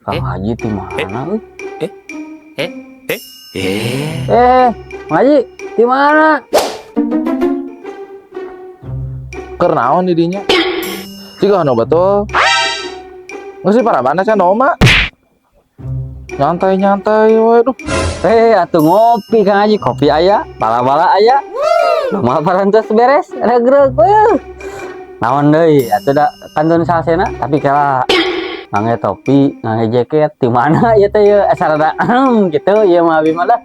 Kang Haji di mana? eh, eh, Kang Haji di mana? Kernaon didinya? Jika anu betul. Nggak sih para mana can oma? Nyantai, waduh. Atuh ngopi Kang Haji, kopi aya, bala-bala aya. Rumah parantos beres, ada gerak. Naon deui, atuh da kantun salsena, tapi kala ngangge topi, ngangge jaket, di mana ya teh ya asal ada gitu ya mah abi mah dah.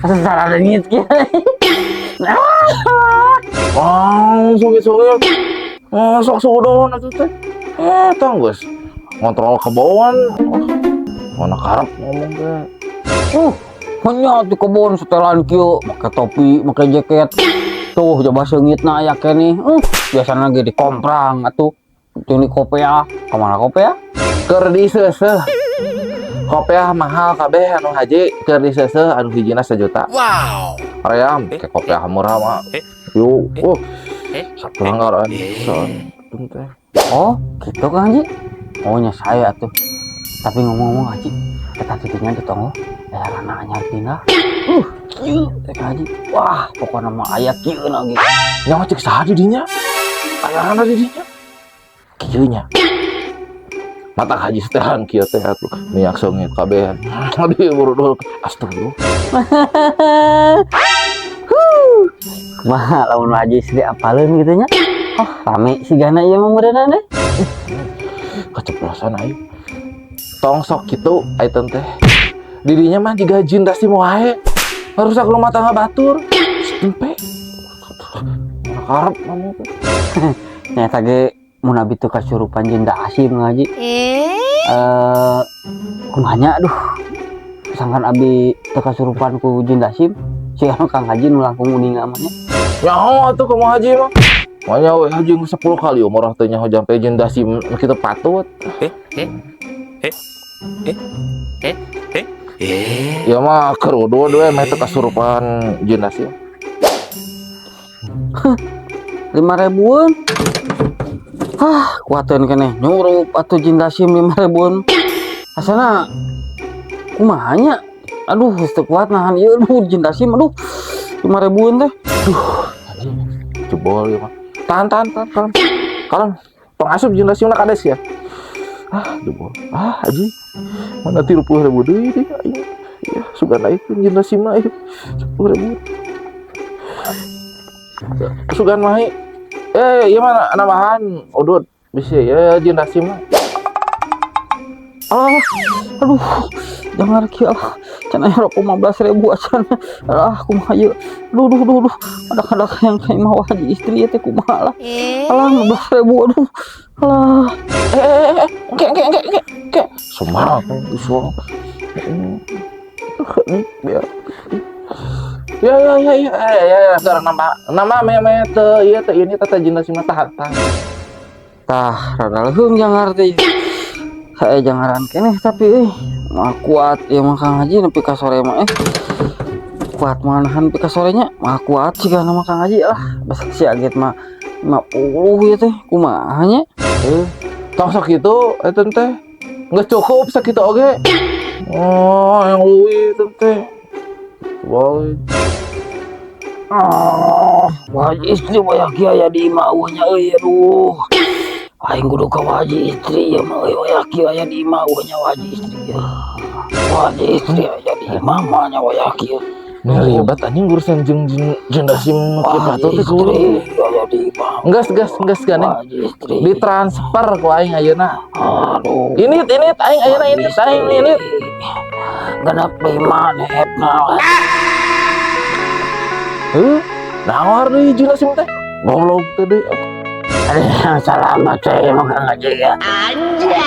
Asal ada ngit kieu. Suge-suge. Sok sudon atuh teh. Tong geus ngontrol kebauan. Mana karep ngomong teh. Hanya di kebun setelan kieu, make topi, make jaket. Tuh coba seungitna aya keneh. Biasana ge di komprang atuh. Jeung di Kopea, kamana Kopea? Keur di seuseuh. Kopiah mahal kabeh anu haji keur di seuseuh anu hijina 1 juta. wow, Aream ke kopiah murah mah. Yuk, sapelanggaran pisan teh. Oh, gitu Kang Haji. Oh nya saya tuh. Tapi ngomong-ngomong Haji, kita titiknya di tonggo. Rana anyar pindah. Kieu teh Kang Haji. Wah, pokoknya mah aya kieu lagi. Nyawa cek saha di dinya? Ayarana di dinya. Kieu nya. Mata haji setelan kieu teh atuh. Minyak sengit kabeh. Aduh buru astagfirullah. Mah lamun Haji Sri apaleun gitu nya. Oh, rame sigana ieu mah meureunna deh. Keceplosan aing. Tong sok kitu ayeuna teh. Dirinya mah jiga jin dasim wae. Harusak rumah tangga batur. Tempe. Karep ngomong teh. Nyata ge mun abi teu kasurupan jin Dasim Haji. Kumanya aduh. Sangkan abi teu kasurupan ku jin Dasim. Si Kang Haji nu langkung uning namanya. Nyaho atuh kumaha haji mah. Manya we haji 10 kali umurah teh nyaho jampe jin dasim kitu patut. Ya mah kerudu we mah teu kasurupan jin dasim. 5.000-an. Kuateun keneh nyurup atuh jin Dasim 5.000-an. Asana kumaha nya? Aduh, geus teu kuat nahan ieu jin Dasim aduh. 5.000-an teh. Jebol ya mah. Tahan. Kalem. Pengasup jin dasimna kades ya. Jebol. Haji. Mana 30.000 deui teh aing. Ya, sugan aing jin dasimna ieu. 10.000. Sugan mah ieu mah nambahan udud bisi ya jin dasim mah. Aduh, jangan kieu lah. Can aya 15.000 acan. Kumaha ieu? Duh. Ada yang kayak mau Haji istri teh kumaha lah. 15.000 aduh. Engke. Sumpah disuruh. Biar. Ya, sekarang nama meme teu ieu teh ini teh jin dasim tahan. Tah, rada leung jangar teh. Saya jangaran keneh tapi mah kuat ya mah Kang Haji nepi ka sore mah kuat manahan nepi ka sorenya mah kuat sih kana mah Kang Haji lah basa si aget mah 50 ya teh kumaha nya Tong sok kitu eta teh geus cukup sakitu oge. Oh yang leuwih teh boleh. Haji istri banyak aya di imah nya euy aduh aing kudu ka Haji istri ya mah euy aya di imah nya Haji istri ya Haji istri aya di imah mah nya wayaki Ribet anjing urusan jeung dasim kieu patur teh kudu. Aya di imah Geus gane. Ditransfer ku aing ayeuna. Aduh. Ini aing ayeuna ini. Genep 5 netna. Nawar deui jin dasim teh. Goblok teh deui. Selamat saya Kang Haji ya. Anjay.